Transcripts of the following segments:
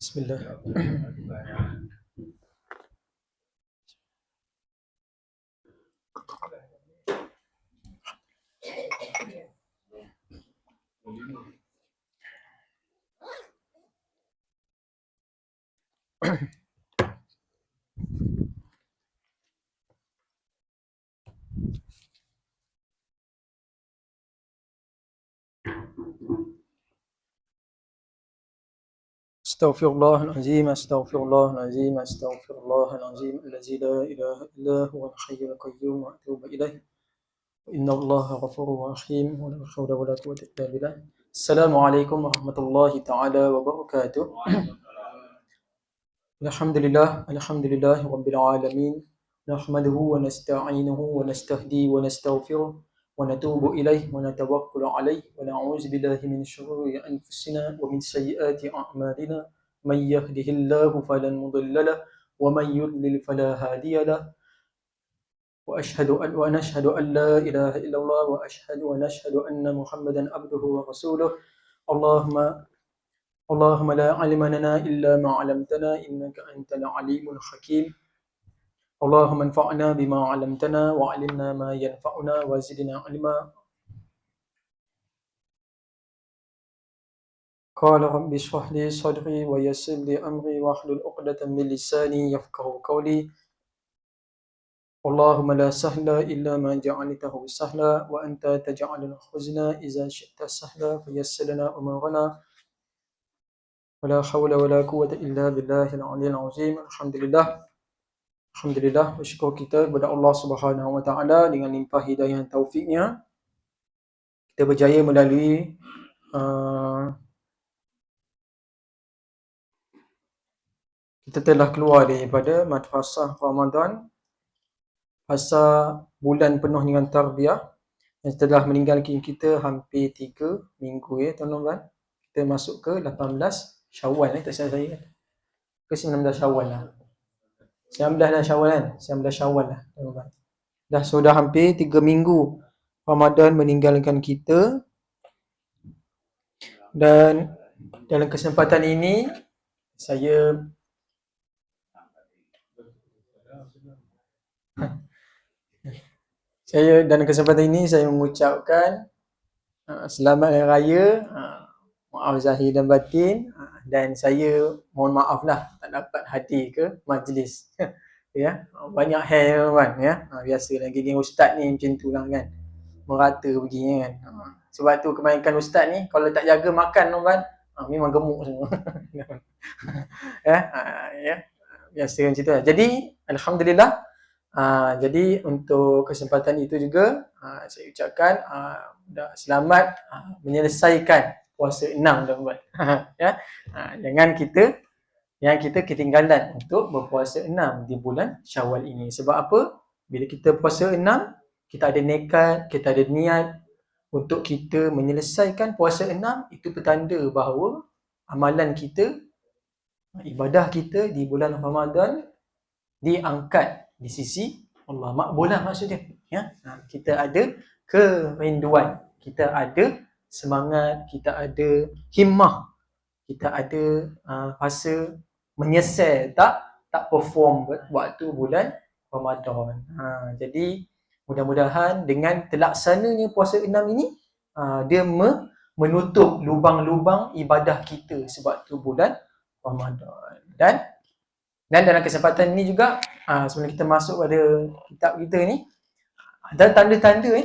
Bismillah. Astaghfirullahalazim, astaghfirullahalazim, astaghfirullahalazim, allazi la ilaha illa huwal hayyul qayyum wa atubu ilaih. Innallaha ghafurur rahim wa la hawla wa la quwwata illa billah. Assalamualaikum warahmatullahi taala wabarakatuh. Alhamdulillah, alhamdulillahi rabbil alamin. Nahmaduhu wa nasta'inuhu wa nastahdi wa nastaghfiruh wa natubu ilayh wa natawakkalu alayh wa na'udzu billahi min shururi anfusina wa min sayyiati a'malina. Man yahdihillahu falan mudilla lahu wa man yudlil fala hadiya lahu. ونشهد أن لا إله إلا الله ونشهد أن محمدا عبده ورسوله. اللهم لا علم لنا إلا ما علمتنا إنك أنت العليم الحكيم. اللهم انفعنا بما علمتنا وعلمنا ما ينفعنا وزدنا علما. قال رب اشرح لي صدري ويسر لي أمري واحلل عقدة من لساني يفقهوا قولي. اللهم لا سهل إلا ما جعلته سهلا وأنت تجعل الحزن إذا شئت سهلا فيسر لنا أمورنا ولا حول ولا قوة إلا بالله العلي العظيم. Alhamdulillah, bersyukur kita kepada Allah Subhanahu Wa Taala dengan limpah hidayah dan taufiknya kita berjaya melalui kita telah keluar daripada madrasah Ramadan, fasa bulan penuh dengan tarbiyah yang telah meninggalkan kita hampir 3 minggu tuan-tuan. Kita masuk ke 18 Syawal tak salah saya ke 19 Syawal lah. 19 Syawal kan? 19 Syawal lah tuan-tuan. Dah sudah hampir 3 minggu Ramadan meninggalkan kita. Dan dalam kesempatan ini saya dalam kesempatan ini saya mengucapkan selamat Hari Raya, maaf zahir dan batin, dan saya mohon maaf lah tak dapat hadir ke majlis. Ya, banyak hair kan ya. Biasalah geng ustaz ni macam tu lah kan. Merata begini kan. Sebab tu kebanyakan ustaz ni kalau tak jaga makan kan, memang gemuk semua. Ya, biasa macam tu lah. Jadi alhamdulillah Jadi untuk kesempatan itu juga saya ucapkan selamat menyelesaikan puasa 6 tuan-tuan. Ya. Jangan kita ketinggalan untuk berpuasa 6 di bulan Syawal ini. Sebab apa? Bila kita puasa 6, kita ada nekat, kita ada niat untuk kita menyelesaikan puasa 6, itu petanda bahawa amalan kita, ibadah kita di bulan Ramadan diangkat di sisi Allah. Makbulah maksudnya. Ya? Kita ada kerinduan, kita ada semangat, kita ada himmah, kita ada rasa menyesal tak perform waktu bulan Ramadan. Jadi mudah-mudahan dengan terlaksananya puasa 6 ini, dia menutup lubang-lubang ibadah kita sebab tu bulan Ramadan. Dan dalam kesempatan ini juga, sebelum kita masuk pada kitab kita ni, ada tanda-tanda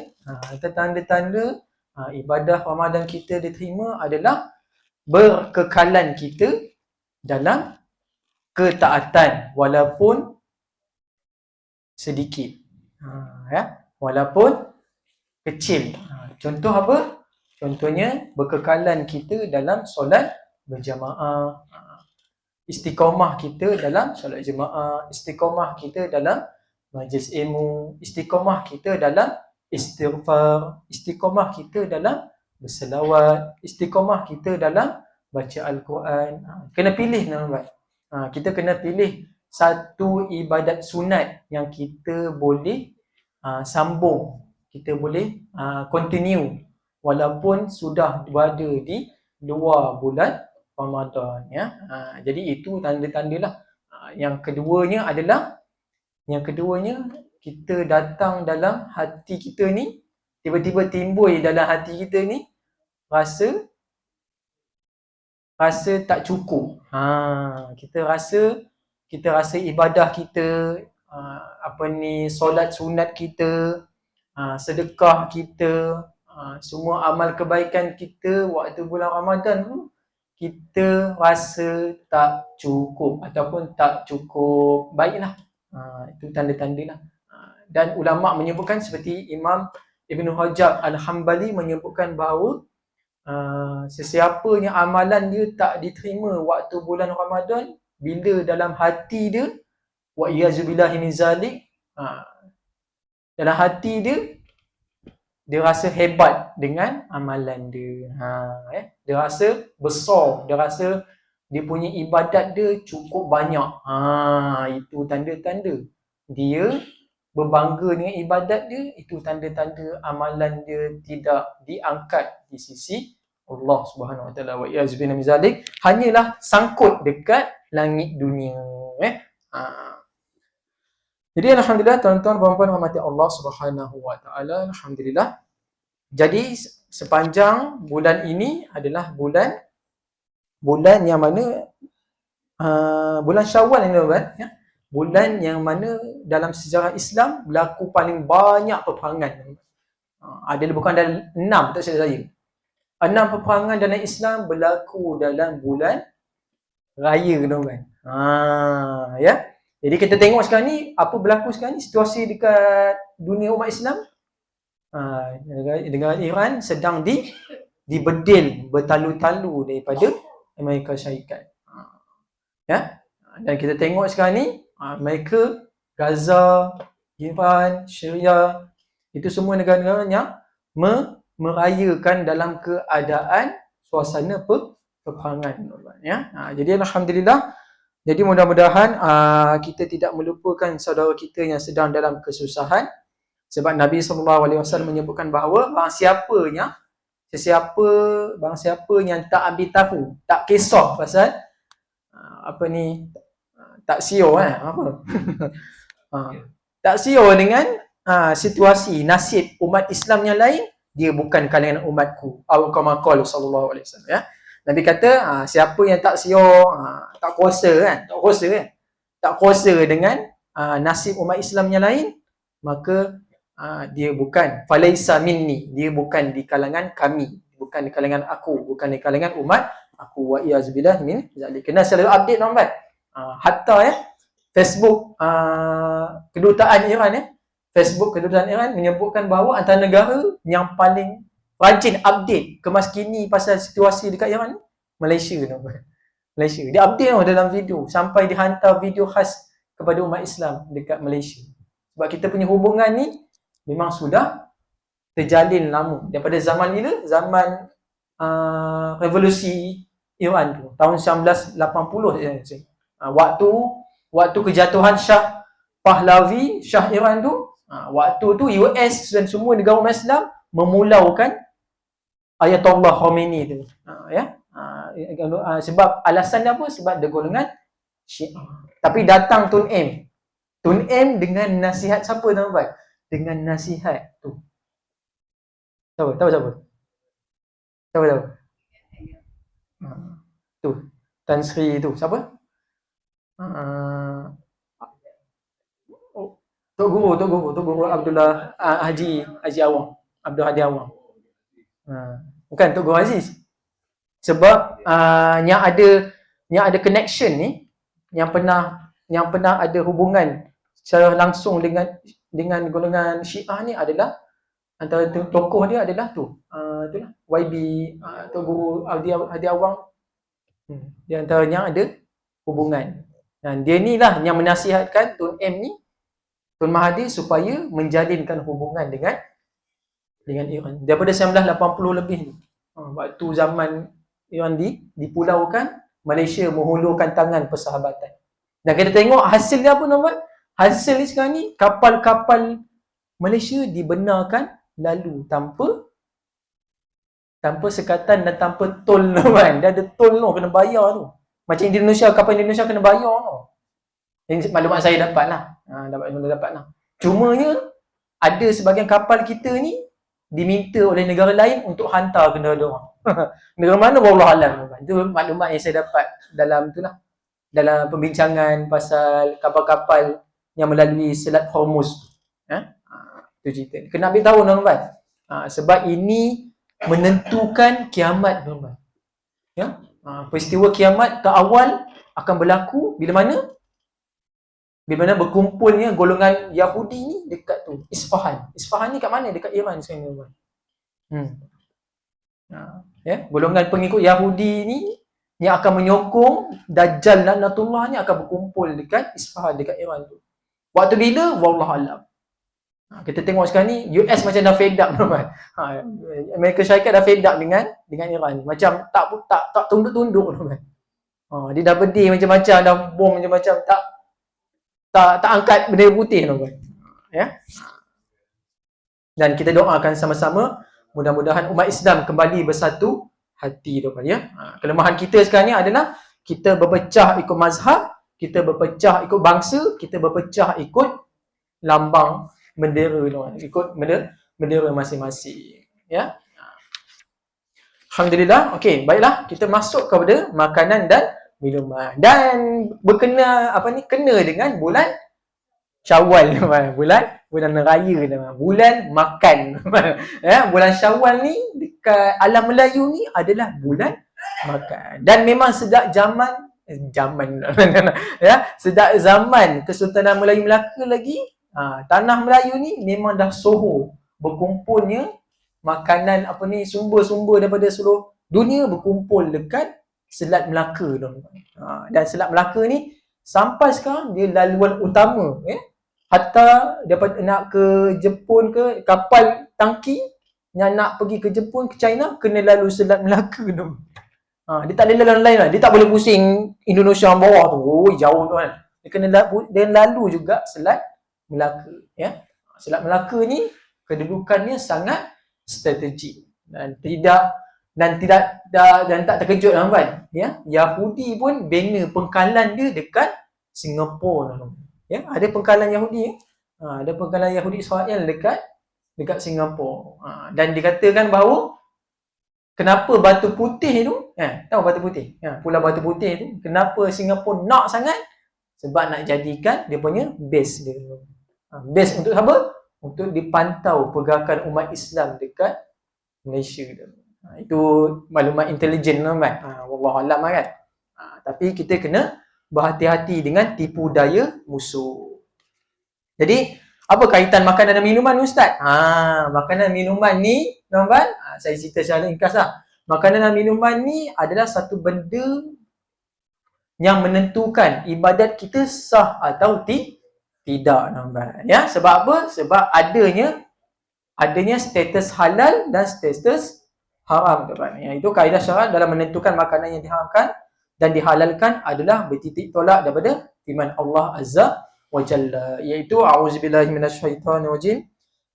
ibadah Ramadan kita diterima adalah berkekalan kita dalam ketaatan walaupun sedikit, walaupun kecil. Contoh apa? Contohnya berkekalan kita dalam solat berjamaah, istiqamah kita dalam solat jemaah, istiqamah kita dalam majlis ilmu, istiqamah kita dalam istighfar, istiqamah kita dalam berselawat, istiqamah kita dalam baca Al-Quran. Kena pilih tuan-tuan. Kita kena pilih satu ibadat sunat yang kita boleh sambung, kita boleh continue walaupun sudah berada di luar bulan Ramadan, ya. Jadi itu tanda-tandalah. Yang keduanya kita datang dalam hati kita ni, tiba-tiba timbul dalam hati kita ni rasa tak cukup. Kita rasa ibadah kita, solat sunat kita, sedekah kita, semua amal kebaikan kita waktu bulan Ramadan tu, kita rasa tak cukup ataupun tak cukup baiklah. Itu tanda-tandalah. Dan ulama menyebutkan, seperti Imam Ibn Rajab Al-Hambali menyebutkan bahawa sesiapa yang amalan dia tak diterima waktu bulan Ramadan, bila dalam hati dia, wa iyazubillahi min zalik, dalam hati dia rasa hebat dengan amalan dia. Dia rasa besar, dia rasa dia punya ibadat dia cukup banyak. Itu tanda-tanda dia berbangga dengan ibadat dia, itu tanda-tanda amalan dia tidak diangkat di sisi Allah Subhanahu Wa Taala. Wa iyazbina min zalik, hanyalah sangkut dekat langit dunia. Jadi alhamdulillah tuan-tuan puan-puan rahmati Allah Subhanahu Wa Taala, alhamdulillah. Jadi sepanjang bulan ini adalah bulan yang mana bulan Syawal ini, ya. Bulan yang mana dalam sejarah Islam berlaku paling banyak peperangan. Bukan ada 6, tak silap saya. 6 peperangan dalam Islam berlaku dalam bulan raya, tuan-tuan. Ya. Jadi kita tengok sekarang ni, apa berlaku sekarang ni, situasi dekat dunia umat Islam. Negara Iran sedang dibedil bertalu-talu daripada Amerika Syarikat. Ya. Dan kita tengok sekarang ni, mereka, Gaza, Iran, Syria, itu semua negara-negara yang merayakan dalam keadaan suasana peperangan. Ya. Jadi alhamdulillah. Jadi mudah-mudahan kita tidak melupakan saudara kita yang sedang dalam kesusahan. Sebab Nabi SAW menyebutkan bahawa barang siapa yang tak ambil tahu, tak kisah pasal tak siur tak siur dengan situasi nasib umat Islam yang lain, dia bukan kalangan umatku. Kama qala sallallahu alaihi wasallam, ya. Nabi kata, siapa yang tak siur, tak kuasa dengan nasib umat Islam yang lain, maka dia bukan falaisa minni, dia bukan di kalangan kami, bukan di kalangan aku, bukan di kalangan umat aku. Wa iyazubillah min zalik. Kena selalu update, tuan-tuan. Hatta Facebook kedutaan Iran Facebook kedutaan Iran menyebutkan bahawa antara negara yang paling rajin update kemaskini pasal situasi dekat Iran Malaysia Malaysia. Dia update dalam video sampai dihantar video khas kepada umat Islam dekat Malaysia. Sebab kita punya hubungan ni memang sudah terjalin lama. Daripada zaman bila? Zaman revolusi Iran tu, tahun 1980 waktu kejatuhan Shah Pahlavi, Shah Iran tu, waktu tu US dan semua negara umat Islam memulaukan Ayatollah Khomeini tu. Sebab alasan dia apa? Sebab dia golongan Syiah. Tapi datang Tun M dengan nasihat siapa tuan-tuan? Dengan nasihat tu. Tahu siapa? Tu Tan Sri tu siapa? Tok Guru Abdullah Haji Awang, Abdul Hadi Awang. Bukan Tok Guru Aziz. Sebab yang ada connection ni, yang pernah ada hubungan secara langsung dengan golongan Syiah ni adalah antara tokoh dia adalah itulah YB Tok Guru Hadi Awang. Di antaranya ada hubungan. Dan dia ni lah yang menasihatkan Tun M ni, Tun Mahathir, supaya menjalinkan hubungan dengan Iran. Daripada 1980 lebih ni. Waktu zaman Iran dipulaukan, Malaysia menghulurkan tangan persahabatan. Dan kita tengok hasil dia apa nampak? Hasil ni sekarang ni, kapal-kapal Malaysia dibenarkan lalu tanpa sekatan dan tanpa tol kan. Dia ada tol tu, kena bayar tu. Macam Indonesia, kapal Indonesia kena bayar tu. Ini maklumat saya dapat lah. Cumanya ada sebahagian kapal kita ni diminta oleh negara lain untuk hantar ke negara orang. Negara mana wallahu alam. Itu maklumat yang saya dapat dalam dalam pembincangan pasal kapal-kapal yang melalui Selat Hormuz. Itu cerita. Kena ambil tahu tuan-tuan. Sebab ini menentukan kiamat tuan-tuan. Peristiwa kiamat terawal akan berlaku bila mana? Bila mana berkumpulnya golongan Yahudi ni dekat tu, Isfahan. Isfahan ni kat mana? Dekat Iran sekarang. Golongan pengikut Yahudi ni yang akan menyokong Dajjal Laknatullah ni akan berkumpul dekat Isfahan, dekat Iran tu. Waktu bila? Wallahu alam. Kita tengok sekarang ni US macam dah fed up tuan-tuan. Amerika Syarikat dah fed up dengan Iran ni. Macam tak tunduk-tunduk tuan-tuan. Dia dah pedih macam-macam, dah bom macam-macam, tak angkat bendera putih tuan-tuan. Dan kita doakan sama-sama mudah-mudahan umat Islam kembali bersatu hati tuan-tuan. Kelemahan kita sekarang ni adalah kita berpecah ikut mazhab, kita berpecah ikut bangsa, kita berpecah ikut lambang bendera tuan-tuan, ikut bendera masing-masing. Alhamdulillah. Okey, baiklah, kita masuk kepada makanan dan minuman. Dan kena dengan bulan Syawal, bulan raya, bulan makan. Bulan Syawal ni dekat alam Melayu ni adalah bulan makan. Dan memang sejak sejak zaman Kesultanan Melayu Melaka lagi, tanah Melayu ni memang dah soho berkumpulnya makanan sumber-sumber daripada seluruh dunia berkumpul dekat Selat Melaka dan Selat Melaka ni sampai sekarang dia laluan utama. Hatta dapat nak ke Jepun ke kapal tangki yang nak pergi ke Jepun, ke China, kena lalu Selat Melaka tu. Dia tak boleh lalu lain lah. Dia tak boleh pusing Indonesia bawah tu. Jauh tu kan. Dia lalu juga Selat Melaka. Selat Melaka ni kedudukannya sangat strategik dan tak terkejut tuan-tuan. Yahudi pun bina pengkalan dia dekat Singapura. Ada pengkalan Yahudi. Ada pengkalan Yahudi Israel dekat Singapura. Dan dikatakan bahawa kenapa Batu Putih tu, tahu Batu Putih? Pulau Batu Putih tu, kenapa Singapura nak sangat? Sebab nak jadikan dia punya base dia. Base untuk apa? Untuk dipantau pergerakan umat Islam dekat Malaysia tu. Itu maklumat intelijen tuan-tuan. Wallahualam kan. Tapi kita kena berhati-hati dengan tipu daya musuh. Jadi, apa kaitan makanan dan minuman Ustaz? Makanan dan minuman ni, tuan-tuan, saya cerita secara ringkas lah. Makanan dan minuman ni adalah satu benda yang menentukan ibadat kita sah atau tidak, tuan-tuan. Ya, sebab apa? Sebab adanya status halal dan status haram, tuan-tuan. Yang itu kaedah syarak dalam menentukan makanan yang diharamkan dan dihalalkan adalah bertitik tolak daripada firman Allah Azza wa Jalla, iaitu a'udzubillahi minasyaitonir rajim,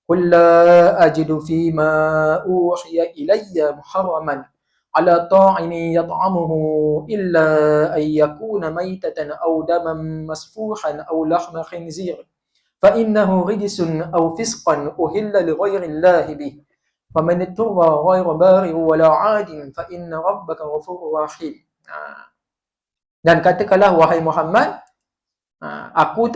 qul la ajidu fima uhiya ilayya muharraman ala ta'ini yat'amuhu illa an yakuna maytatan aw daman masfuhan aw lahma khinzir fa innahu rijsun aw fisqan uhilla li ghairi llahi bih faman ittara ghaira baghin wala 'adin fa inna rabbaka ghafurur rahim. Dan katakanlah wahai Muhammad, aku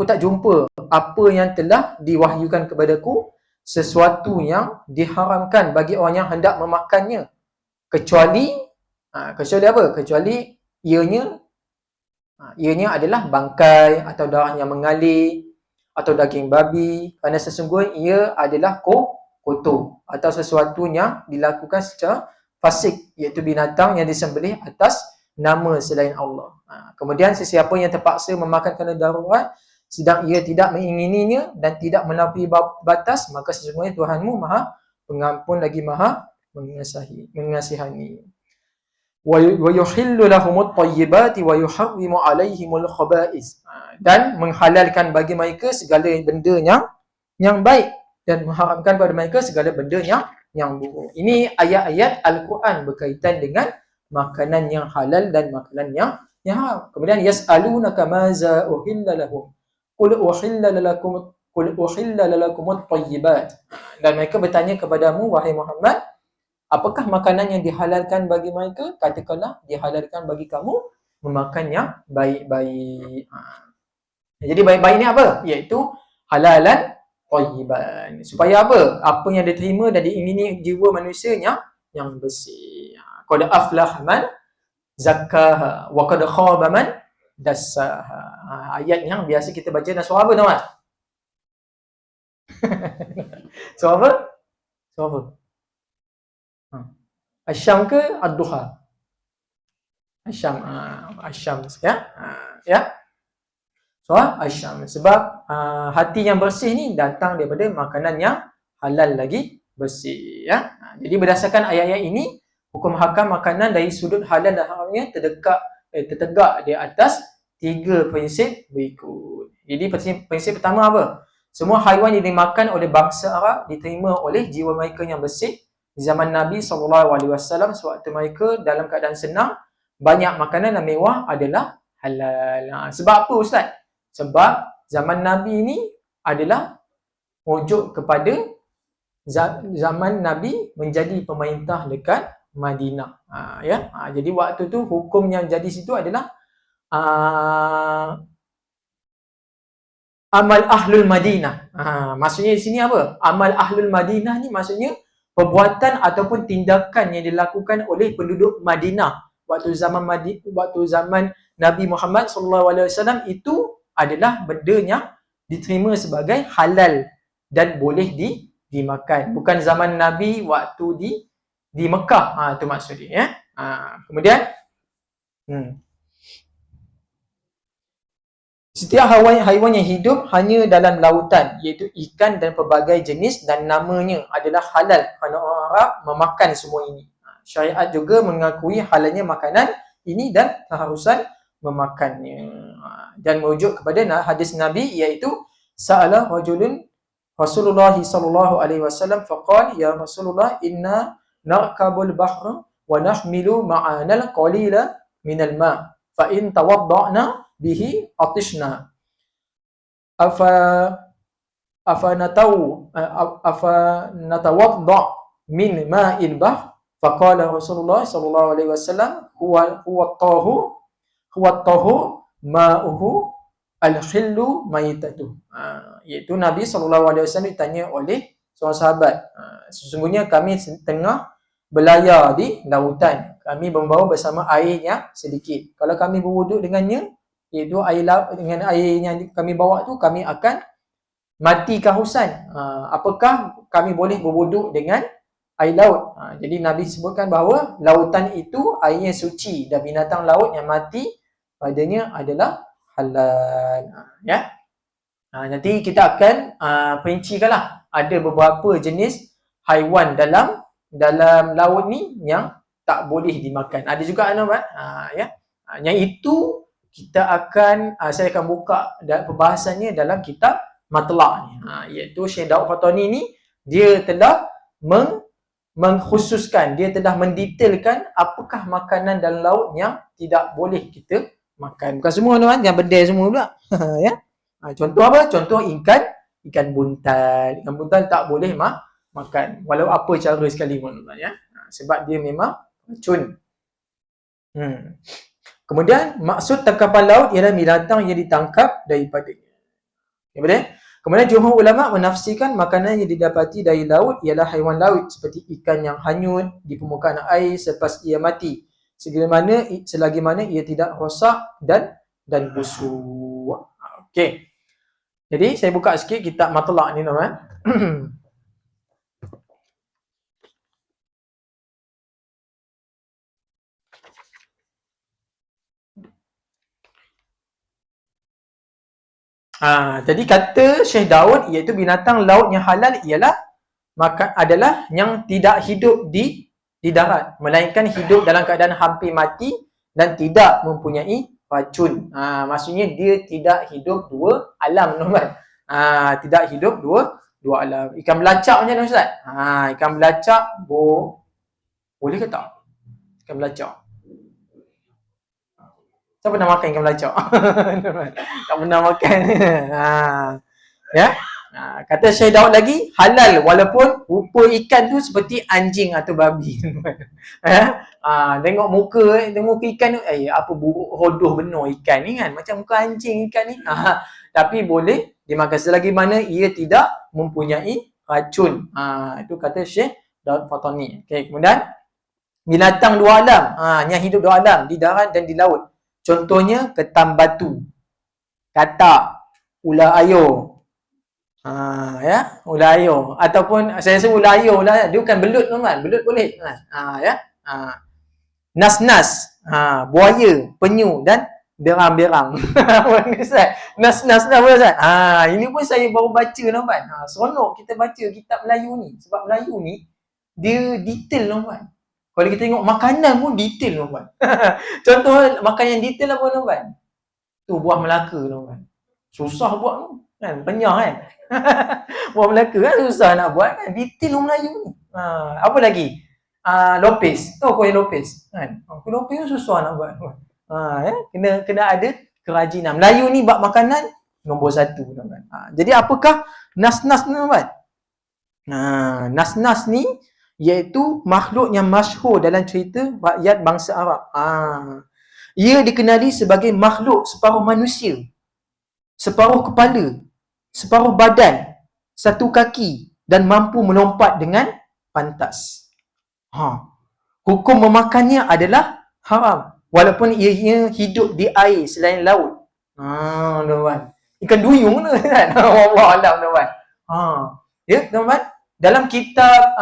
tak jumpa apa yang telah diwahyukan kepadaku sesuatu yang diharamkan bagi orang yang hendak memakannya, kecuali apa? Kecuali ianya adalah bangkai atau darah yang mengalir atau daging babi, kerana sesungguhnya ia adalah kotor atau sesuatu yang dilakukan secara fasik, iaitu binatang yang disembelih atas nama selain Allah. Kemudian sesiapa yang terpaksa memakan kerana darurat sedang ia tidak mengingininya dan tidak melampaui batas, maka sesungguhnya Tuhanmu Maha Pengampun lagi Maha mengasihani. Wa yuhillu lahumut thayyibati wa yuharrimu alaihimul khaba'is. Dan menghalalkan bagi mereka segala benda yang baik dan mengharamkan pada mereka segala benda yang buruk. Ini ayat-ayat Al-Quran berkaitan dengan makanan yang halal dan makanan yang haram. Kemudian yas'alunaka maza uhilla lahum qul uhilla lalakumut thayyibat. Dan mereka bertanya kepadamu wahai Muhammad, apakah makanan yang dihalalkan bagi mereka? Katakanlah dihalalkan bagi kamu memakan yang baik-baik. Jadi baik-baik ni apa? Iaitu halalan thayyiban. Supaya apa? Apa yang diterima dan diingini jiwa manusia yang bersih. Qad aflaha man zakkaha wa qad khaba man dassaha. Ayat yang biasa kita baca dalam surah apa, tuan-tuan? Surah apa? Surah apa? Asyam ke Ad-Duha? Asyam. Asyam ya. Ya. Surah Asyam. Sebab hati yang bersih ni datang daripada makanan yang halal lagi bersih, ya. Jadi berdasarkan ayat-ayat ini, hukum hakam makanan dari sudut halal dan haramnya tertegak di atas 3 prinsip berikut. Jadi prinsip pertama apa? Semua haiwan yang dimakan oleh bangsa Arab diterima oleh jiwa mereka yang bersih. Di zaman Nabi SAW, sewaktu mereka dalam keadaan senang, banyak makanan dan mewah adalah halal. Sebab apa, Ustaz? Sebab zaman Nabi ini adalah rujuk kepada zaman Nabi menjadi pemerintah dekat Madinah. Jadi waktu tu hukum yang jadi situ adalah amal ahlul Madinah. Maksudnya di sini apa? Amal ahlul Madinah ni maksudnya perbuatan ataupun tindakan yang dilakukan oleh penduduk Madinah waktu zaman Nabi Muhammad SAW itu adalah benda yang diterima sebagai halal dan boleh dimakan. Bukan zaman Nabi waktu di Mekah. Itu maksudnya, ya. Kemudian setiap haiwan yang hidup hanya dalam lautan, iaitu ikan dan pelbagai jenis, dan namanya adalah halal kerana orang Arab memakan semua ini. Syariat juga mengakui halalnya makanan ini dan keharusan memakannya. Dan merujuk kepada hadis Nabi, iaitu sa'ala rajulun Rasulullah sallallahu alaihi wasallam faqala ya Rasulullah inna narkabul bahra wa nahmilu ma'anal qalila minal ma' fa in tawadda'na bihi atishna afa natawadda' min ma'il bahr faqala Rasulullah sallallahu alaihi wasallam huwa tahur ma'uhu al-khillu maitatuh. Iaitu Nabi SAW ditanya oleh seorang sahabat, sesungguhnya kami tengah berlayar di lautan. Kami membawa bersama air yang sedikit. Kalau kami berwuduk dengannya, iaitu air laut, dengan air yang kami bawa tu, kami akan mati kehausan. Apakah kami boleh berwuduk dengan air laut? Jadi Nabi sebutkan bahawa lautan itu airnya suci dan binatang laut yang mati padanya adalah halal. Ya. Nanti kita akan perincikanlah ada beberapa jenis haiwan dalam laut ni yang tak boleh dimakan. Ada juga ya. Yang itu kita akan saya akan buka perbahasannya dalam kitab Matla' ni. Iaitu Syekh Daud Fatani ni dia telah mengkhususkan, dia telah mendetailkan apakah makanan dalam laut yang tidak boleh kita makan. Bukan semua tuan, yang benda semua pula. Ya. Contoh apa? Contoh ikan buntal. Ikan buntal tak boleh makan walau apa cara sekali tuan ya. Sebab dia memang racun. Kemudian maksud tangkapan laut ialah binatang yang ditangkap daripadanya. Okay, kemudian jumhur ulama menafsirkan makanan yang didapati dari laut ialah haiwan laut seperti ikan yang hanyut di permukaan air selepas ia mati, selagi mana ia tidak rosak dan busuk. Okey. Jadi saya buka sikit kitab Matla' ni tuan. Jadi kata Syekh Daud iaitu binatang laut yang halal ialah adalah yang tidak hidup di darat, melainkan hidup dalam keadaan hampir mati dan tidak mempunyai racun. Maksudnya dia tidak hidup dua alam tuan. Tidak hidup dua alam. Ikan belacak macam mana Ustaz? Ikan belacak boleh ke tak? Ikan belacak. Siapa pernah makan ikan belacak? Tak pernah makan. Ya. Kata Syekh Daud lagi, halal walaupun rupa ikan tu seperti anjing atau babi. Tengok muka ikan tu, apa buruk hodoh benar ikan ni kan, macam muka anjing ikan ni. Tapi boleh dimakan selagi mana ia tidak mempunyai racun. Itu kata Syekh Daud Fatani. Okay, kemudian binatang dua alam, yang hidup dua alam, di darat dan di laut. Contohnya ketam batu, katak, ular air. Ya, ular air ataupun saya rasa ular air lah, dia bukan belut tuan, belut boleh. Ya. Nas-nas, buaya, penyu dan berang-berang. Nas-nas dah boleh Ustaz. Ini pun saya baru baca tuan. Seronok kita baca kitab Melayu ni sebab Melayu ni dia detail tuan. Kalau kita tengok makanan pun detail tuan. Contoh makanan yang detail apa tuan? Tu buah Melaka tuan. Susah buat tu kan, penyah kan. Buah Melaka kan susah nak buat kan, detail orang Melayu ni. Apa lagi? Lopis. Tahu kuih lopis kan? Kuih lopis tu susah nak buat. Ya? Kena ada kerajinan. Melayu ni bab makanan nombor satu tuan. Jadi apakah nas-nas ni tuan? Nas-nas ni iaitu makhluk yang masyhur dalam cerita rakyat bangsa Arab. Ia dikenali sebagai makhluk separuh manusia, separuh kepala, separuh badan, satu kaki dan mampu melompat dengan pantas. Hukum memakannya adalah haram walaupun ia hidup di air selain laut. Tuan. Ikan duyung tu kan. Wallahu alam tuan. Ya, tuan. Dalam kitab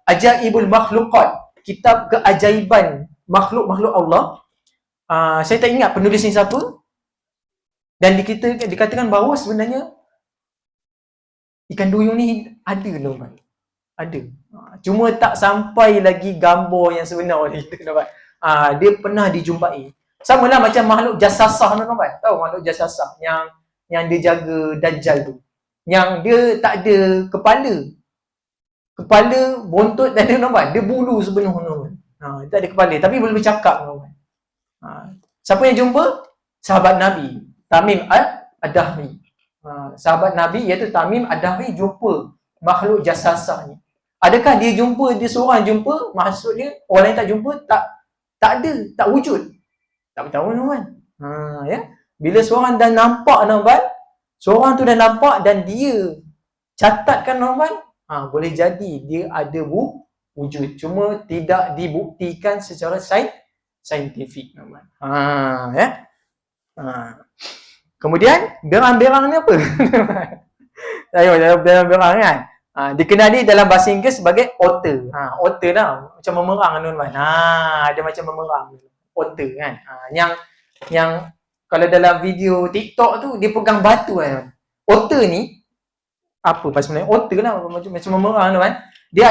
Ajaibul Makhluqat, kitab keajaiban makhluk-makhluk Allah, saya tak ingat penulis ni siapa. Dan dikatakan bahawa sebenarnya ikan duyung ni ada tuan. Ada. Cuma tak sampai lagi gambar yang sebenar dia tuan. Dia pernah dijumpai. Sama lah macam makhluk jasasah tuan. Tahu makhluk jasasah yang dia jaga Dajjal tu. Yang dia tak ada kepala. Kepala bontot tak ada tuan. Dia bulu sepenuh tuan. Dia tak ada kepala tapi boleh bercakap tuan. Siapa yang jumpa? Sahabat Nabi Tamim Ad-Dahri. Sahabat Nabi iaitu Tamim Ad-Dahri jumpa makhluk jasasah ni. Adakah dia jumpa, dia seorang jumpa, maksudnya orang lain tak jumpa? Tak ada, tak wujud. Tak tahu tuan. Ya. Bila seorang dah nampak tuan, seorang tu dah nampak dan dia catatkan tuan, boleh jadi dia ada wujud. Cuma tidak dibuktikan secara saintifik. Ya. Kemudian berang-berang ni apa? Berang-berang kan. Dikenali dalam bahasa Inggeris sebagai otter. Otter dah macam memerang tuan-tuan. Dia macam memerang. Otter kan. Yang kalau dalam video TikTok tu dia pegang batu kan. Otter ni apa pasal sebenarnya otter lah macam memerang tu kan. Dia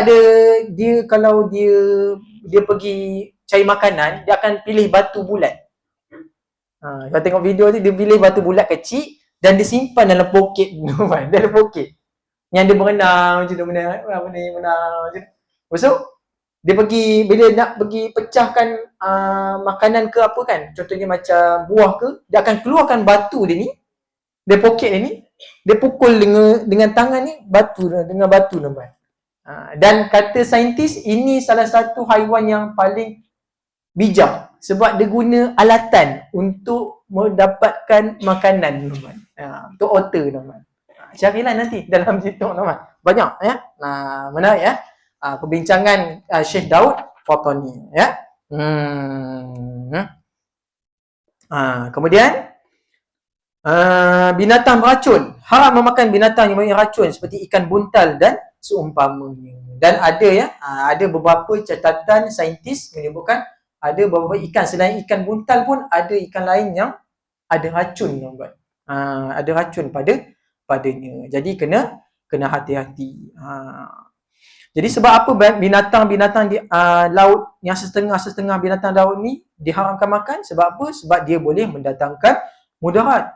kalau dia pergi cari makanan, dia akan pilih batu bulat. Kalau tengok video tu dia pilih batu bulat kecil dan dia simpan dalam poket tu kan. Dalam poket. Yang dia berenang macam tu menang macam. Lepas tu dia pergi bila nak pergi pecahkan makanan ke apa kan. Contohnya macam buah ke, dia akan keluarkan batu dia ni. Dia poket dia ni, dia pukul dengan tangan ni dengan batu nampak. Dan kata saintis ini salah satu haiwan yang paling bijak sebab dia guna alatan untuk mendapatkan makanan nampak. Untuk otter nampak. Carilah nanti dalam TikTok nampak. Banyak ya. Menarik ya. Perbincangan Syekh Daud Fatani ya. Kemudian binatang beracun. Haram memakan binatang yang mempunyai racun seperti ikan buntal dan seumpamanya. Dan ada beberapa catatan saintis menyebutkan ada beberapa ikan selain ikan buntal pun ada ikan lain yang ada racun nampak. Ada racun padanya. Jadi kena hati-hati. Jadi sebab apa binatang-binatang di laut yang setengah binatang laut ni diharamkan makan? Sebab apa? Sebab dia boleh mendatangkan mudarat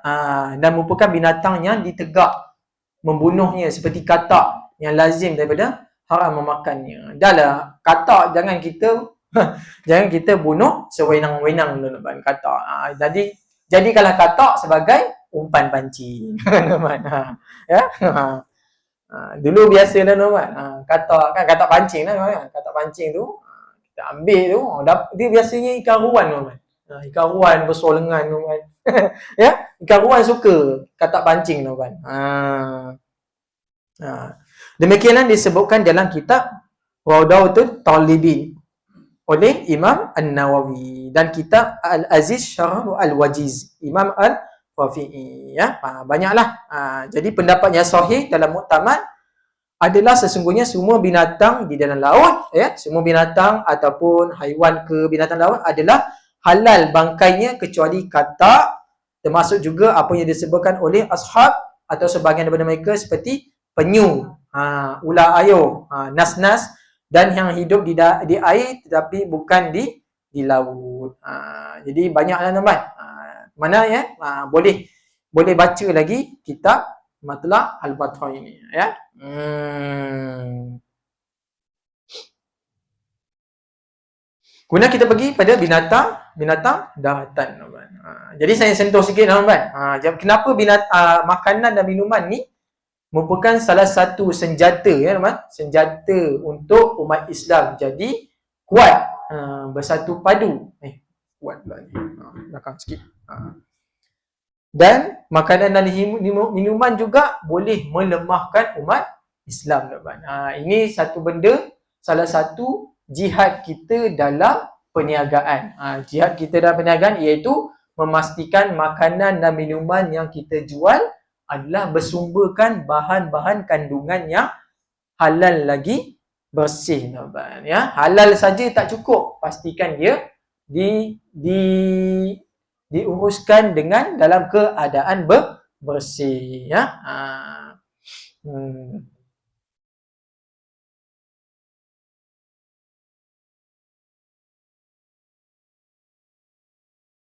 dan merupakan binatang yang ditegak membunuhnya seperti katak yang lazim daripada haram memakannya. Dahlah katak jangan kita bunuh sewenang-wenang tuan-tuan katak. Jadikanlah katak sebagai umpan pancing. Ya. Dulu biasalah tuan-tuan. Katak pancing lah kan. Katak pancing tu kita ambil tu dia biasanya ikan ruan tuan-tuan. Ikan ruan besar lengan tuan-tuan. Ya, ikan ruan suka katak pancing tuan-tuan. Demikianlah disebutkan dalam kitab Rawdatul Talibin oleh Imam An-Nawawi dan kitab Al-Aziz Syarh Al-Wajiz Imam Al-Rafi'i ya. Banyaklah. Jadi pendapat yang sahih dalam muktamad adalah sesungguhnya semua binatang di dalam laut ya, semua binatang ataupun haiwan ke binatang laut adalah halal bangkainya kecuali katak, termasuk juga apa yang disebutkan oleh ashab atau sebahagian daripada mereka seperti penyu, ular air, nas-nas dan yang hidup di air tetapi bukan di laut. Jadi banyaklah teman. Mana ya? Boleh baca lagi kitab Matla' Al-Batar ini ya. Kemudian kita pergi pada binatang daratan teman. Jadi saya sentuh sikit teman. Kenapa makanan dan minuman ni merupakan salah satu senjata ya teman, senjata untuk umat Islam jadi kuat, bersatu padu. Kuat pula ni. Belakang sikit. Dan makanan dan minuman juga boleh melemahkan umat Islam teman. Ini satu benda, salah satu jihad kita dalam perniagaan. Jihad kita dalam perniagaan iaitu memastikan makanan dan minuman yang kita jual adalah bersumberkan bahan-bahan kandungan yang halal lagi bersih teman ya. Halal saja tak cukup, pastikan dia diuruskan dengan dalam keadaan bersih ya.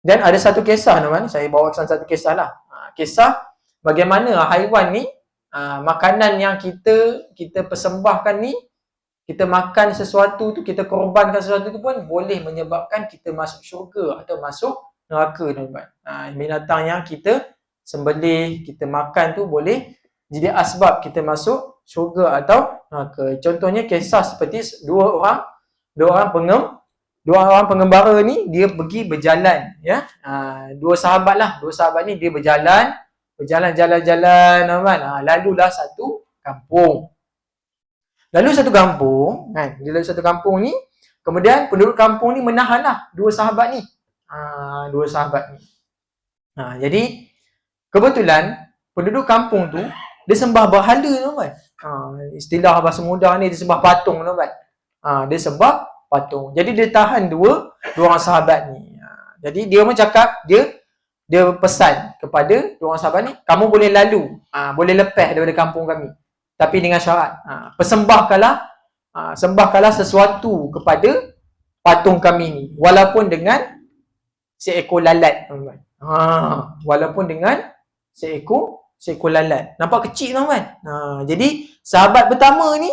Dan ada satu kisah teman, saya bawakan satu kisah lah. Kisah bagaimana haiwan ni, makanan yang kita persembahkan ni, kita makan sesuatu tu, kita korbankan sesuatu tu pun boleh menyebabkan kita masuk syurga atau masuk neraka teman. Binatang yang kita sembelih, kita makan tu boleh jadi asbab kita masuk syurga atau neraka. Contohnya kisah seperti dua orang pengembara ni dia pergi berjalan ya. Dua sahabat ni dia berjalan teman. Lalulah satu kampung. Lalu satu kampung, kan, di lalu satu kampung ni, kemudian penduduk kampung ni menahanlah dua sahabat ni. Dua sahabat ni. Jadi kebetulan penduduk kampung tu dia sembah berhala tuan-tuan. Istilah bahasa mudah ni dia sembah patung tuan-tuan. Dia sembah patung. Jadi dia tahan dua orang sahabat ni. Jadi dia pun cakap dia pesan kepada dua orang sahabat ni, kamu boleh lalu, boleh lepas daripada kampung kami. Tapi dengan syarat, sembahkanlah sesuatu kepada patung kami ni, walaupun dengan seekor lalat, tuan-tuan. Walaupun dengan seekor lalat. Nampak kecil, tuan-tuan. Jadi sahabat pertama ni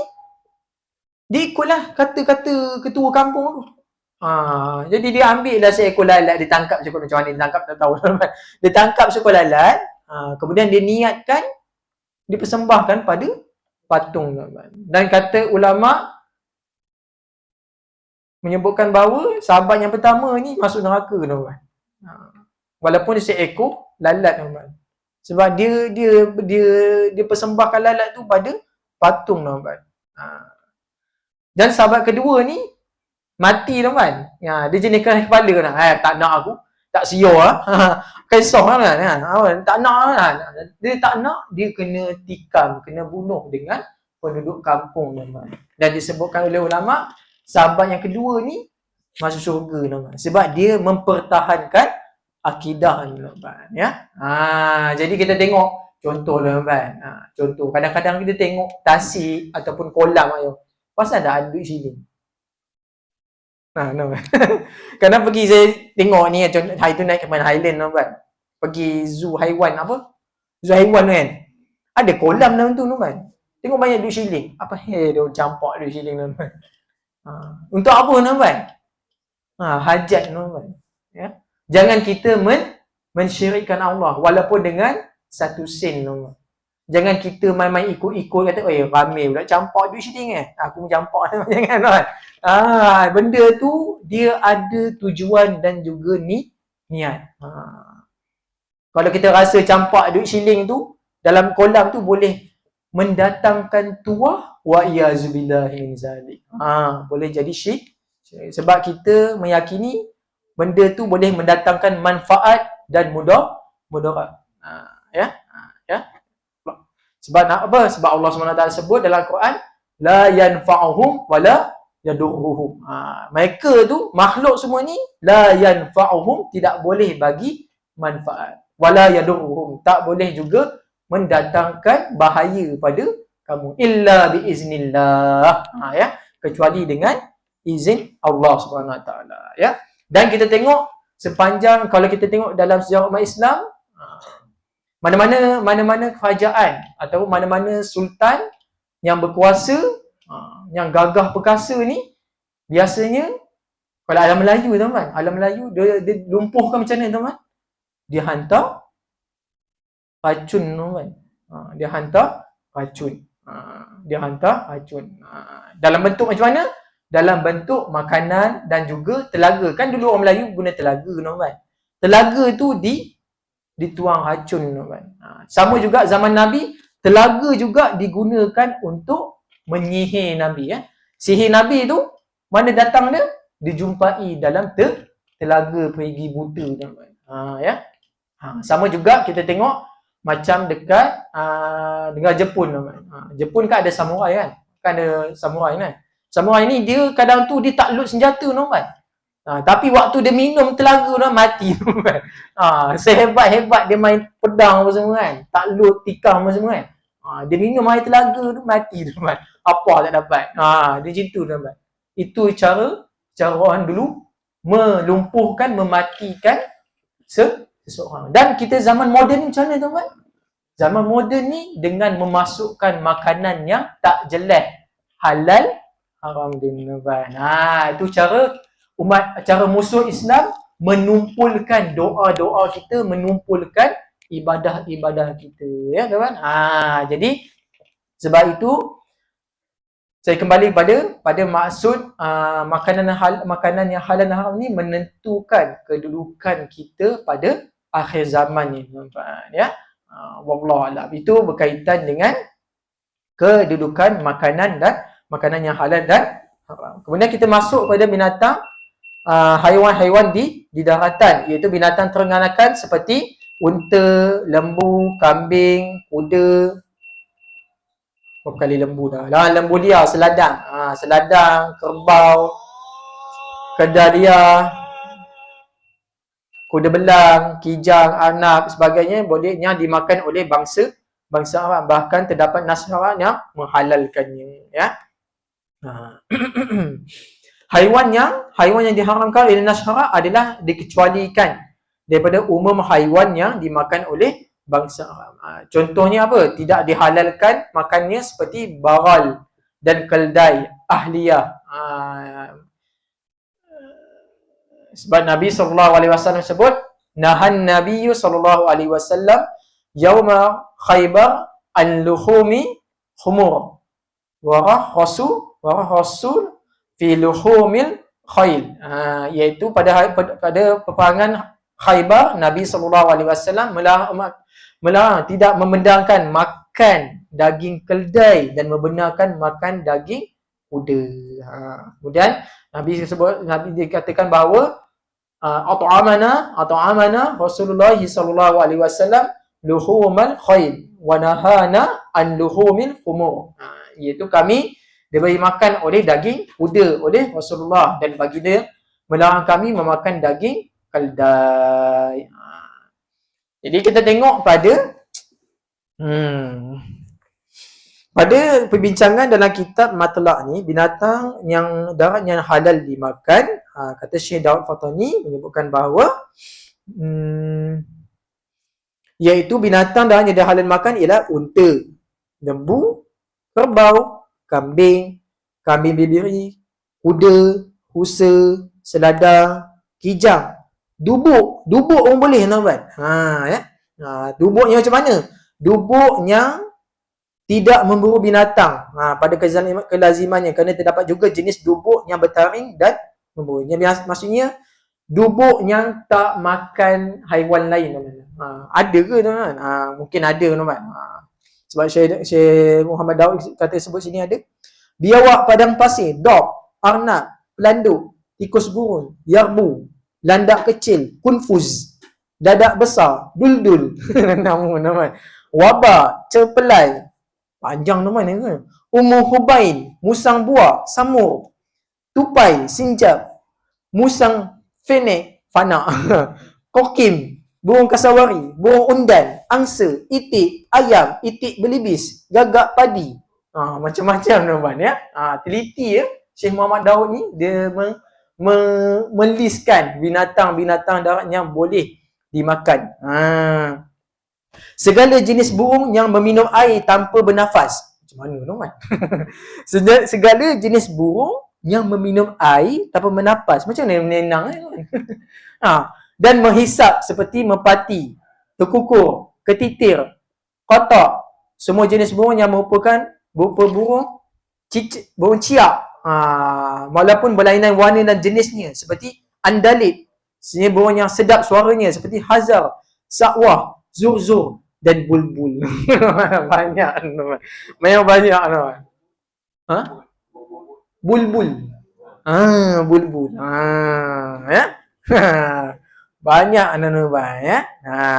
dia ikutlah kata-kata ketua kampung tu. Jadi dia ambil lah seekor lalat, dia tangkap seekor, macam mana dia tangkap tak tahu, tuan-tuan. Dia tangkap seekor lalat, kemudian dia niatkan dipersembahkan pada patung, tuan-tuan. Dan kata ulama menyebutkan bahawa sahabat yang pertama ni masuk neraka, tuan-tuan. Walaupun dia seekor lalat, tuan-tuan. Sebab dia persembahkan lalat tu pada patung, tuan-tuan. Dan sahabat kedua ni mati, tuan-tuan. Dia jenis keras kepala kan. Tak nak aku, tak siar kisah kan. Tak nak kan. Dia tak nak, dia kena tikam, kena bunuh dengan penduduk kampung, tuan-tuan. Dan disebutkan oleh ulama, sahabat yang kedua ni masuk syurga, tuan-tuan. Sebab dia mempertahankan akidah, tuan-tuan. Jadi kita tengok contoh, tuan-tuan. Contoh, kadang-kadang kita tengok tasik ataupun kolam, pasal ada duit shilling. Kadang pergi saya tengok ni, hari tu naik ke mana Highland, tuan-tuan. Pergi zoo haiwan Zoo haiwan kan. Ada kolam dalam tu, tuan-tuan. Tengok banyak duit shilling. Apa dia campak duit shilling, tuan-tuan. Untuk apa, tuan-tuan? Hajat, tuan-tuan. Ya. Jangan kita mensyirikkan Allah walaupun dengan 1 sen, tuan-tuan. Jangan kita main-main ikut-ikut kata, ramai pula campak duit shilling aku campak. Jangan, tuan. Benda tu dia ada tujuan dan juga niat. Kalau kita rasa campak duit shilling tu dalam kolam tu boleh mendatangkan tuah, wa iyazubillahi min zalik. Boleh jadi syirik. Sebab kita meyakini benda tu boleh mendatangkan manfaat dan mudarat. Ya. Sebab apa? Sebab Allah SWT sebut dalam Quran, la yanfa'uhum wala yadurruhum. Mereka tu, makhluk semua ni, la yanfa'uhum, tidak boleh bagi manfaat. Wala yadurruhum, tak boleh juga mendatangkan bahaya pada kamu. Illa biiznillah. Kecuali dengan izin Allah SWT. Ya. Dan kita tengok sepanjang, kalau kita tengok dalam sejarah umat Islam, mana-mana kerajaan atau mana-mana sultan yang berkuasa, yang gagah perkasa ni, biasanya kalau alam Melayu, tuan-tuan, alam Melayu dia lumpuhkan macam mana, tuan-tuan? Dia hantar racun, tuan-tuan. Dia hantar racun. Dalam bentuk macam mana? Dalam bentuk makanan dan juga telaga. Kan dulu orang Melayu guna telaga, tuan-tuan. Telaga tu dituang racun, tuan-tuan. Sama juga zaman Nabi, telaga juga digunakan untuk menyihir Nabi. Sihir Nabi tu, mana datang dia? Dijumpai dalam telaga perigi buta, tuan-tuan. Sama juga kita tengok macam dekat dengan Jepun, tuan-tuan. Jepun kan ada samurai kan? Kan ada samurai kan? Samurai ni dia kadang tu dia tak load senjata, tuan-tuan. Tapi waktu dia minum telaga, tuan, mati, tuan. Sehebat-hebat dia main pedang apa semua kan, tak load tikam apa semua kan. Dia minum air telaga tu mati, tuan. Apa tak dapat. Dia macam tu, tuan. Itu cara orang dulu melumpuhkan, mematikan seseorang. Dan kita zaman moden macam mana, tuan? Zaman moden ni dengan memasukkan makanan yang tak jelas, halal, haram din, tuan. Itu cara musuh Islam menumpulkan doa-doa kita, menumpulkan ibadah-ibadah kita, ya, tuan. Jadi sebab itu saya kembali pada maksud makanan yang halal dan haram ni menentukan kedudukan kita pada akhir zaman ni, tuan-tuan, ya. Wallahu a'lam. Itu berkaitan dengan kedudukan makanan dan makanan yang halal dan haram. Kemudian kita masuk pada binatang haiwan-haiwan di daratan, iaitu binatang terenganakan seperti unta, lembu, kambing, kuda. Berapa kali lembu dah? Lembu liar, seladang. Seladang, kerbau, kedah liar, kuda belang, kijang, arnab, sebagainya bolehnya dimakan oleh bangsa Arab. Bahkan terdapat nas Arab yang menghalalkannya, ya. Haiwan yang diharamkan oleh nas Arab adalah dikecualikan daripada umum haiwan yang dimakan oleh bangsa Arab. Contohnya apa? Tidak dihalalkan makannya seperti baral dan keldai, ahliyah. Sebab Nabi SAW sebut, nahan Nabi SAW yauma Khaybar an luhumi khumur wa rasul fi luhumil khayl. Iaitu pada peperangan Khaybar, Nabi SAW melarang, tidak membenarkan makan daging keldai dan membenarkan makan daging kuda. Kemudian Nabi dikatakan bahawa at'amana Rasulullah SAW luhumal khayl wa nahana an luhumil khumur. Iaitu kami diberi makan oleh daging kuda oleh Rasulullah, dan baginda melarang kami memakan daging keldai. Jadi kita tengok pada perbincangan dalam kitab Matlaq ni, binatang yang daratnya halal dimakan, kata Syekh Daud Fatani menyebutkan bahawa iaitu binatang daratnya dah halal makan ialah unta, lembu, kerbau, kambing bibiri, kuda, husa, seladang, kijang, dubuk pun boleh, tuan-tuan. Dubuknya macam mana? Dubuk yang tidak memburu binatang pada kelazimannya, kerana terdapat juga jenis dubuk yang bertaring dan memburu. Maksudnya dubuk yang tak makan haiwan lain. Ada ke, tuan-tuan? Mungkin ada, tuan-tuan. Sebab Syekh Muhammad Daud kata sebut sini ada. Biawak padang pasir, dog, arnab, pelanduk, tikus gurun, yarbu, landak kecil, kunfuz, dadak besar, duldul, nama, wabak, cepelai, panjang nama, umuhubain, musang buah, samur, tupai, sinjab, musang fenek, fanak, kokim, burung kasawari, burung undan, angsa, itik, ayam, itik belibis, gagak padi. Macam-macam, tuan-tuan, ya. Teliti, ya. Syekh Muhammad Daud ni dia meliskan binatang-binatang darat yang boleh dimakan. Segala jenis burung yang meminum air tanpa bernafas. Macam mana, tuan-tuan? Segala jenis burung yang meminum air tanpa bernafas. Macam mana menenang, dan menghisap seperti merpati, terkukur, ketitir, kotak. Semua jenis burung yang merupakan burung ciak, walaupun berlainan warna dan jenisnya, seperti andalib, burung yang sedap suaranya, seperti hazar, sakwah, zurzur dan bulbul. Banyak, memang banyak, bulbul, bulbul, ya. Banyak, tuan-tuan, ya.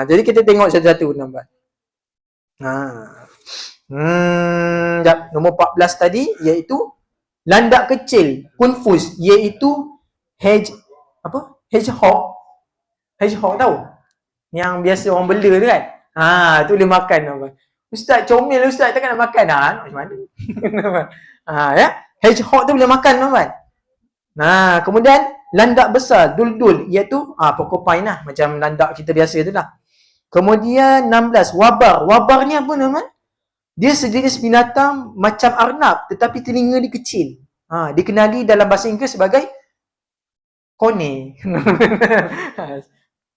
Jadi kita tengok satu-satu, tuan-tuan. Nombor 14 tadi iaitu landak kecil, kunfuz, iaitu hedgehog tahu? Yang biasa orang bela tu kan? Tu boleh makan, tuan-tuan. Ustaz, comel ustaz, takkan nak makan? Macam mana? Ya? Hedgehog tu boleh makan, tuan-tuan. Kemudian landak besar, duldul, iaitu porcupine lah, macam landak kita biasa tu lah. Kemudian 16, wabar. Wabar ni apa, tuan-tuan? Dia sejenis binatang macam arnab, tetapi telinga dia kecil. Dikenali dalam bahasa Inggeris sebagai coney.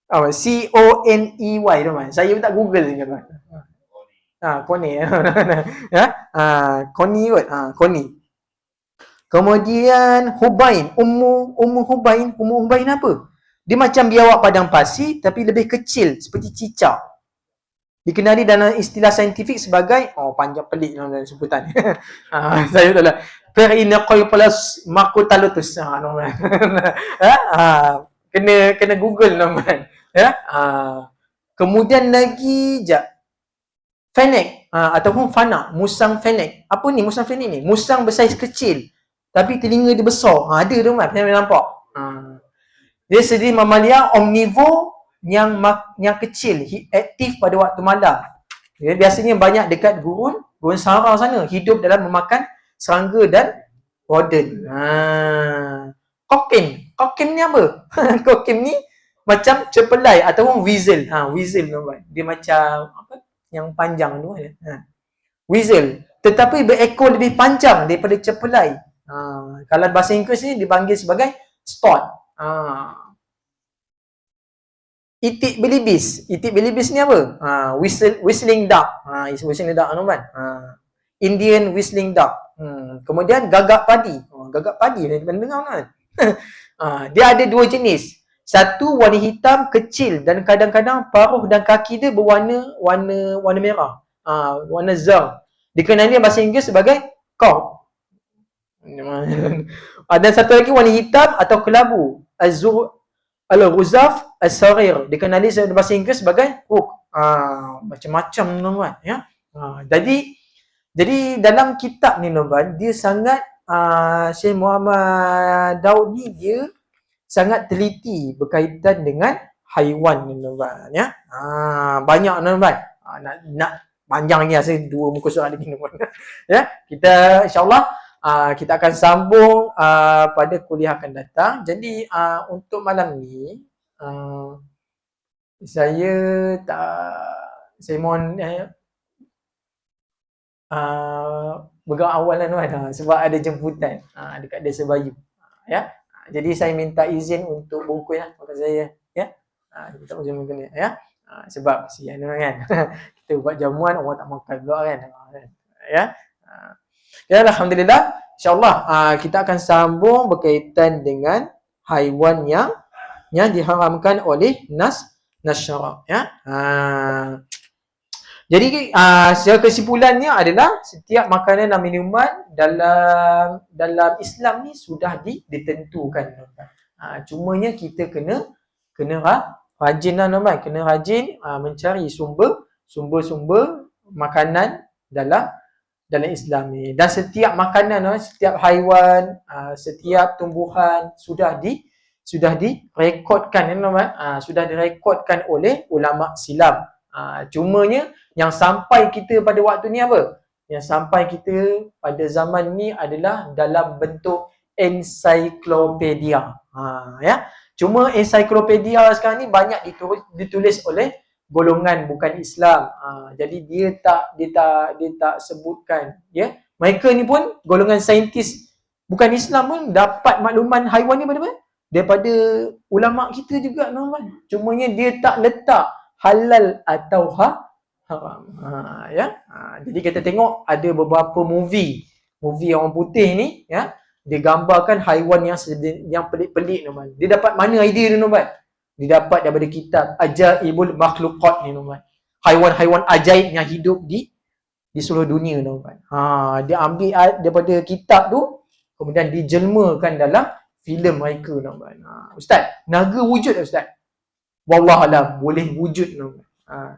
C-O-N-E-Y, tuan-tuan. Saya pun tak Google ni, tuan-tuan. Coney. Coney kot. Coney. Kemudian hubain, ummu hubain apa? Dia macam biawak padang pasir tapi lebih kecil, seperti cicak. Dikenali dalam istilah saintifik sebagai panjang pelik dalam sebutan. Saya tak lah. Perinecoiplus macrotalotus. Kena Google nama. Ya. Kemudian lagi Fennec ataupun Fana, musang Fennec. Apa ni musang Fennec ni? Musang bersaiz kecil tapi telinga dia besar. Ada tu kan, saya nampak. Dia sejenis mamalia omnivore yang kecil, aktif pada waktu malam. Dia biasanya banyak dekat gurun sahara sana, hidup dalam memakan serangga dan rodent. Kokim ni apa? Kokim ni macam cepelai ataupun weasel. Weasel nampak. Dia macam apa? Yang panjang tu kan. Weasel. Tetapi berekor lebih panjang daripada cepelai. Kalau bahasa Inggeris ni dipanggil sebagai stoat. Itik bilibis. Itik bilibis ni apa? Whistling duck. Whistling duck kan? Indian whistling duck. Kemudian gagak padi. Gagak padi ni dengar kan? Dia ada dua jenis. Satu warna hitam kecil dan kadang-kadang paruh dan kaki dia berwarna warna merah. Warna zam. Dikenali bahasa Inggeris sebagai cow. Dan satu lagi warna hitam atau kelabu. Al-Ghuzaf As-Sarir. Dikenali bahasa Inggeris sebagai hook. Macam-macam tuan-tuan, ya. Jadi dalam kitab ni tuan-tuan, dia sangat Syekh Muhammad Daud ni dia sangat teliti berkaitan dengan haiwan ni tuan-tuan, ya. Banyak tuan-tuan. Nak panjang ni saya dua muka surat lagi tuan-tuan. Ya, kita insya-Allah kita akan sambung pada kuliah akan datang. Jadi untuk malam ni saya mohon bergerak awal kan sebab ada jemputan dekat Desa Bayu. Ya. Jadi saya minta izin untuk bungkus makan saya, ya. Kita tak boleh makan ya. Sebab kesian kan. Kita buat jamuan orang tak makan pula kan. Ya. Ya, alhamdulillah. InsyaAllah kita akan sambung berkaitan dengan haiwan yang diharamkan oleh nas syarak, ya. Jadi secara kesimpulannya adalah setiap makanan dan minuman dalam Islam ni sudah ditentukan. Cumanya kita kena rajin tuan-tuan, kena rajin mencari sumber makanan dalam Islam ni. Dan setiap makanan, setiap haiwan, setiap tumbuhan sudah direkodkan, sudah direkodkan oleh ulama silam. Cumanya yang sampai kita pada waktu ni apa? Yang sampai kita pada zaman ni adalah dalam bentuk ensiklopedia. Ya. Cuma ensiklopedia sekarang ni banyak ditulis oleh golongan bukan Islam. Jadi dia tak sebutkan, ya. Mereka ni pun golongan saintis bukan Islam pun dapat makluman haiwan ni daripada ulama kita juga tuan-tuan. Cumanya dia tak letak halal atau haram. Ya. Jadi kita tengok ada beberapa movie orang putih ni, ya. Dia gambarkan haiwan yang pelik-pelik tuan-tuan. Dia dapat mana idea ni tuan-tuan? Dia dapat daripada kitab Ajaibul Makhluqat ni tuan-tuan. Haiwan-haiwan ajaib yang hidup di seluruh dunia tuan-tuan. Dia ambil daripada kitab tu kemudian dijelmakan dalam filem mereka tuan-tuan. Ustaz, naga wujud tak Ustaz? Wallahualam, boleh wujud tuan-tuan.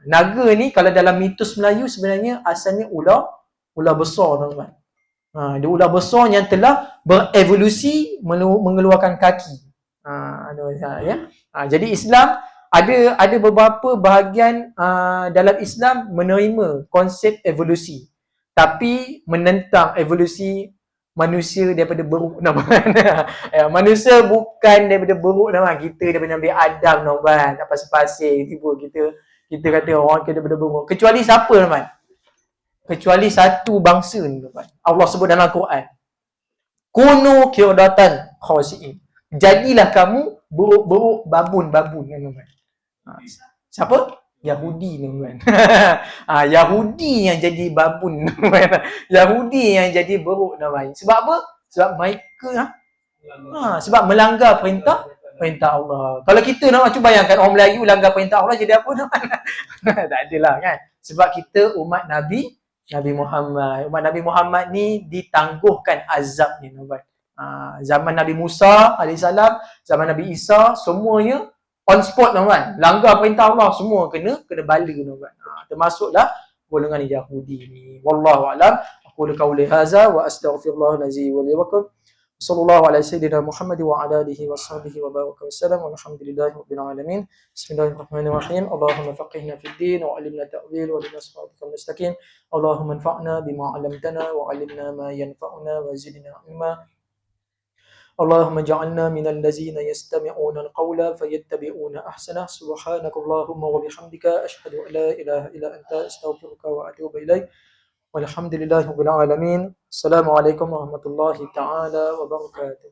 Naga ni kalau dalam mitos Melayu sebenarnya asalnya ular besar tuan-tuan. Dia ular besar yang telah berevolusi mengeluarkan kaki. Ya. Jadi Islam ada beberapa bahagian dalam Islam menerima konsep evolusi tapi menentang evolusi manusia daripada beruk tuan-tuan. Manusia bukan daripada beruk tuan-tuan. Kita daripada Nabi Adam tuan-tuan. Tak pasir-pasir tiba kita kata orang daripada beruk. Kecuali siapa tuan-tuan? Kecuali satu bangsa ni tuan-tuan. Allah sebut dalam Quran. Kunu qiradatan khasi'in. Jadilah kamu buruk-buruk babun tuan-tuan. Siapa? Yahudi tuan-tuan. Yahudi yang jadi babun tuan-tuan. Yahudi yang jadi buruk tuan-tuan. Sebab apa? Sebab mereka sebab melanggar perintah Allah. Kalau kita cuba bayangkan orang Melayu langgar perintah Allah jadi apa tuan-tuan? Tak adalah kan. Sebab kita umat Nabi Muhammad. Umat Nabi Muhammad ni ditangguhkan azabnya, tuan. Zaman Nabi Musa AS, zaman Nabi Isa, semuanya on spot, tuan. Langgar perintah Allah, semua kena bala, tuan. Termasuklah golongan Yahudi ni. Wallahu a'lam. Aku qauli hadza wa astaghfirullah lazi wa lakum. Sallallahu ala sayyidina Muhammad wa ala alihi wa sahbihi wa baraka wa sallam. Walhamdulillahi rabbil alamin. Bismillahirrahmanirrahim. Allahumma faqihna fid din wa 'allimna ta'wil wa lana siratal mustaqim. Allahumma anfa'na bima 'allamtana wa 'allimna ma yanfa'una wa zidna ilma. اللهم اجعلنا من الذين يستمعون القول فيتبعون أحسنه. سبحانك اللهم وبحمدك أشهد أن لا إله إلا أنت أستغفرك وأتوب إليك. والحمد لله رب العالمين. السلام عليكم ورحمة الله تعالى وبركاته.